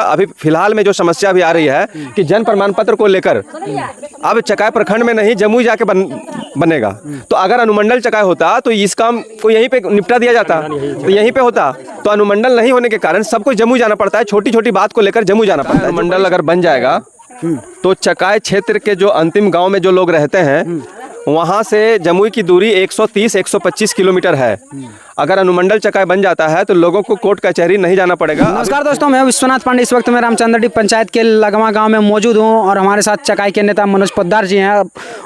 अभी फिलहाल में जो समस्या भी आ रही है कि जन प्रमाण पत्र को लेकर अब चकाई प्रखंड में नहीं जमुई जाके बनेगा। तो अगर अनुमंडल चकाई होता तो इस काम को यहीं पे निपटा दिया जाता, तो यहीं पे होता। तो अनुमंडल नहीं होने के कारण सबको जमुई जाना पड़ता है, छोटी छोटी बात को लेकर जमुई जाना पड़ता है। अनुमंडल अगर बन जाएगा तो चकाई क्षेत्र के जो अंतिम गाँव में जो लोग रहते हैं वहाँ से जमुई की दूरी 130-125 किलोमीटर है। अगर अनुमंडल चकाई बन जाता है तो लोगों को कोर्ट कचहरी नहीं जाना पड़ेगा। नमस्कार दोस्तों, मैं विश्वनाथ पांडे। इस वक्त मैं रामचंद्रडी पंचायत के लगवा गांव में मौजूद हूं और हमारे साथ चकाई के नेता मनोज पोद्दार जी हैं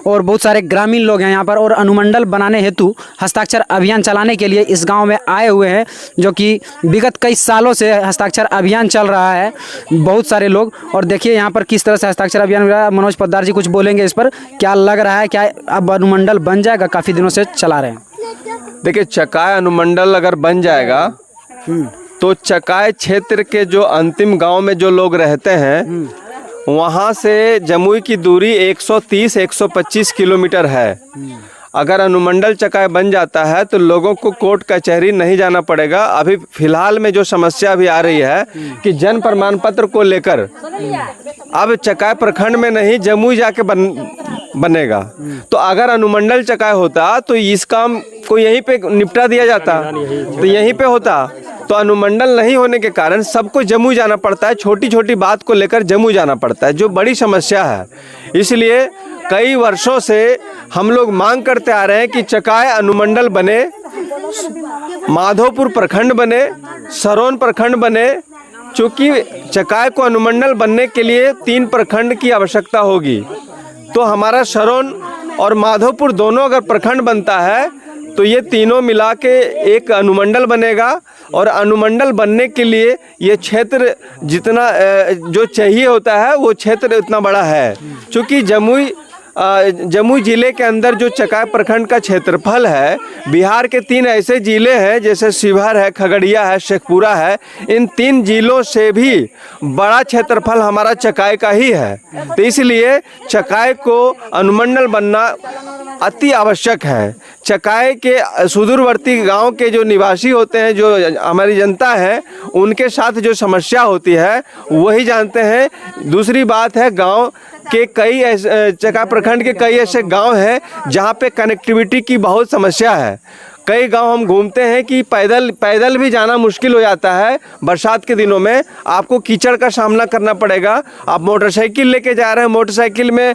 और बहुत सारे ग्रामीण लोग हैं यहाँ पर। और अनुमंडल बनाने हेतु हस्ताक्षर अभियान चलाने के लिए इस गाँव में आए हुए हैं, जो कि विगत कई सालों से हस्ताक्षर अभियान चल रहा है, बहुत सारे लोग। और देखिए यहाँ पर किस तरह से हस्ताक्षर अभियान मिला। मनोज पोद्दार जी कुछ बोलेंगे इस पर, क्या लग रहा है, क्या अब अनुमंडल बन जाएगा? काफ़ी दिनों से चला रहे हैं। देखिए, चकाई अनुमंडल अगर बन जाएगा तो चकाई क्षेत्र के जो अंतिम गांव में जो लोग रहते हैं वहां से जमुई की दूरी 130-125 किलोमीटर है। अगर अनुमंडल चकाई बन जाता है तो लोगों को कोर्ट कचहरी नहीं जाना पड़ेगा। अभी फिलहाल में जो समस्या भी आ रही है कि जन प्रमाण पत्र को लेकर अब चकाई प्रखंड में नहीं जमुई जाके बनेगा। तो अगर अनुमंडल चकाई होता तो इस काम को यहीं पे निपटा दिया जाता, तो यहीं पे होता। तो अनुमंडल नहीं होने के कारण सबको जमुई जाना पड़ता है, छोटी छोटी बात को लेकर जमुई जाना पड़ता है, जो बड़ी समस्या है। इसलिए कई वर्षों से हम लोग मांग करते आ रहे हैं कि चकाई अनुमंडल बने, माधोपुर प्रखंड बने, सरोन प्रखंड बने। चूँकि चकाई को अनुमंडल बनने के लिए 3 प्रखंड की आवश्यकता होगी, तो हमारा सरोन और माधोपुर दोनों अगर प्रखंड बनता है तो ये तीनों मिला के एक अनुमंडल बनेगा। और अनुमंडल बनने के लिए ये क्षेत्र जितना जो चाहिए होता है वो क्षेत्र उतना बड़ा है। चूँकि जमुई जिले के अंदर जो चकाई प्रखंड का क्षेत्रफल है, बिहार के 3 ऐसे जिले हैं जैसे शिवहर है, खगड़िया है, शेखपुरा है। इन 3 जिलों से भी बड़ा क्षेत्रफल हमारा चकाई का ही है। तो इसलिए चकाई को अनुमंडल बनना अति आवश्यक है। चकाई के सुदूरवर्ती गांव के जो निवासी होते हैं, जो हमारी जनता है, उनके साथ जो समस्या होती है वही जानते हैं। दूसरी बात है, गांव के कई ऐसे चकाई प्रखंड के कई ऐसे गांव हैं जहां पे कनेक्टिविटी की बहुत समस्या है। कई गांव हम घूमते हैं कि पैदल भी जाना मुश्किल हो जाता है। बरसात के दिनों में आपको कीचड़ का सामना करना पड़ेगा। आप मोटरसाइकिल लेके जा रहे हैं, मोटरसाइकिल में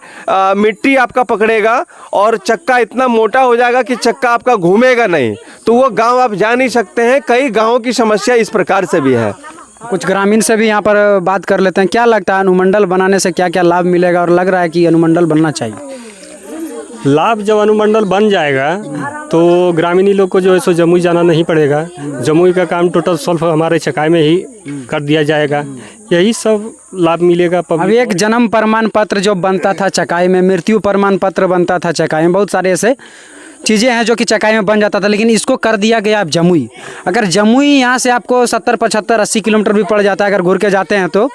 मिट्टी आपका पकड़ेगा और चक्का इतना मोटा हो जाएगा कि चक्का आपका घूमेगा नहीं, तो वो गांव आप जा नहीं सकते हैं। कई गाँवों की समस्या इस प्रकार से भी है। कुछ ग्रामीण से भी यहाँ पर बात कर लेते हैं। क्या लगता है अनुमंडल बनाने से क्या क्या लाभ मिलेगा, और लग रहा है कि अनुमंडल बनना चाहिए? लाभ जब अनुमंडल बन जाएगा तो ग्रामीणी लोग को जो है सो जमुई जाना नहीं पड़ेगा। जमुई का काम टोटल सॉल्व हमारे चकाई में ही कर दिया जाएगा। यही सब लाभ मिलेगा। अभी एक जन्म प्रमाण पत्र जो बनता था चकाई में, मृत्यु प्रमाण पत्र बनता था चकाई में, बहुत सारे ऐसे चीज़ें हैं जो कि चकाई में बन जाता था, लेकिन इसको कर दिया गया अब जमुई। अगर जमुई यहाँ से आपको 70, 75, 80 किलोमीटर भी पड़ जाता है अगर घूर के जाते हैं, तो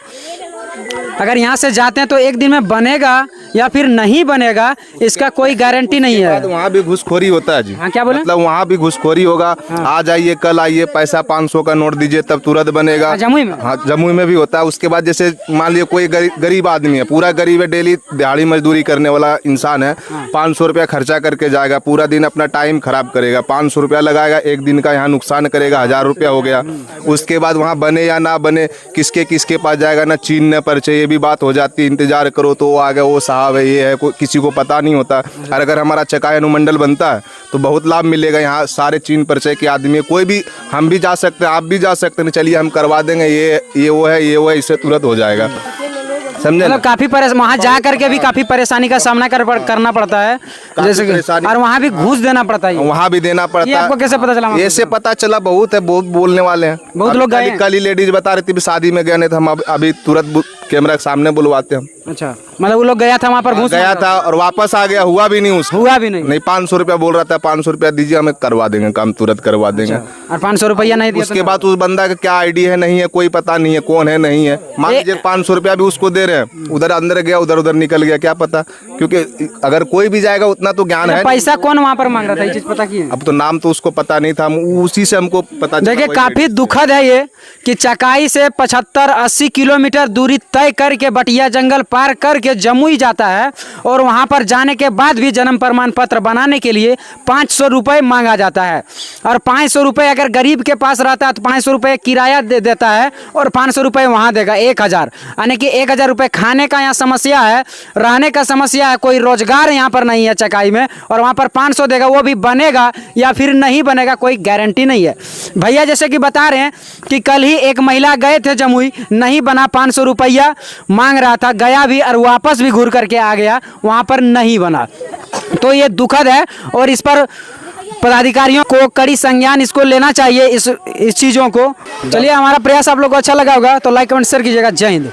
अगर यहाँ से जाते हैं तो एक दिन में बनेगा या फिर नहीं बनेगा, इसका कोई गारंटी नहीं है। वहाँ भी घुसखोरी होता है जी। हाँ, क्या बोले? मतलब वहाँ भी घुसखोरी होगा। हाँ। आज आइए, कल आइए, पैसा 500 का नोट दीजिए तब तुरंत बनेगा। जमुई में? हाँ, जमुई में भी होता है। उसके बाद जैसे मान लिया कोई गरीब आदमी है, पूरा गरीब है, डेली दिहाड़ी मजदूरी करने वाला इंसान है, 500 रुपया खर्चा करके जाएगा, पूरा दिन अपना टाइम खराब करेगा, 500 रुपया लगाएगा, एक दिन का यहाँ नुकसान करेगा, 1000 रुपया हो गया। उसके बाद वहाँ बने या ना बने, किसके पास जाएगा, ना चीन न परिचय, ये भी बात हो जाती है। इंतजार करो तो वो आ गया, वो साहब है, ये है, किसी को पता नहीं होता। और अगर हमारा चकाई अनुमंडल बनता है तो बहुत लाभ मिलेगा। यहाँ सारे चीन परिचय के आदमी, कोई भी, हम भी जा सकते हैं, आप भी जा सकते हैं, चलिए हम करवा देंगे, ये वो है, इससे तुरंत हो जाएगा। समझे? मतलब काफी वहाँ जा करके भी काफी परेशानी का सामना करना पड़ता है, जैसे, और वहाँ भी घूस देना पड़ता है। वहाँ भी देना पड़ता है। आपको कैसे पता चला? ऐसे पता चला, बहुत है, बहुत बोलने वाले हैं, बहुत लोग गए। कल ही लेडीज बता रही थी, शादी में गए थे हम, अभी तुरंत कैमरा के सामने बुलवाते हम। अच्छा, मतलब वो लोग गया था वहाँ पर घूस गया मांग रहा था और वापस आ गया, हुआ भी नहीं उसको। हुआ भी नहीं। नहीं 500 रुपया बोल रहा था, 500 रुपया दीजिए हमें करवा देंगे काम, तुरंत करवा देंगे। और 500 रुपया नहीं दिया उसके बाद उस बंदा का क्या आईडी है नहीं है कोई पता नहीं है, कौन है नहीं है। मान लीजिए 500 रुपया भी उसको दे रहे हैं, उधर अंदर गया उधर उधर निकल गया, क्या पता, क्योंकि अगर कोई भी जाएगा उतना तो ज्ञान है। पैसा कौन वहाँ पर मांग रहा था, ये चीज पता की? अब तो नाम तो उसको पता नहीं था, उसी से हमको पता चला। देखिए वही काफी दुखद है ये कि चकाई से 75-80 किलोमीटर दूरी तय करके बटिया जंगल पार करके जमुई जाता है और वहां पर जाने के बाद भी जन्म प्रमाण पत्र बनाने के लिए 500 रुपये मांगा जाता है। और 500 रुपये अगर गरीब के पास रहता है तो 500 रुपये किराया दे देता है और 500 रुपये वहाँ देगा, 1000, यानी कि 1000 रुपये खाने का यहाँ समस्या है, रहने का समस्या है, कोई रोजगार यहाँ पर नहीं है चकाई में, और वहाँ पर 500 देगा, वो भी बनेगा या फिर नहीं बनेगा कोई गारंटी नहीं है। भैया जैसे कि बता रहे हैं कि कल ही एक महिला गए थे जमुई, नहीं बना, 500 रुपया मांग रहा था, गया भी और वापस भी घूर करके आ गया, वहाँ पर नहीं बना। तो ये दुखद है और इस पर पदाधिकारियों को कड़ी संज्ञान इसको लेना चाहिए, इस चीज़ों को। चलिए, हमारा प्रयास आप लोग को अच्छा लगा होगा तो लाइक कमेंट शेयर कीजिएगा। जय हिंद।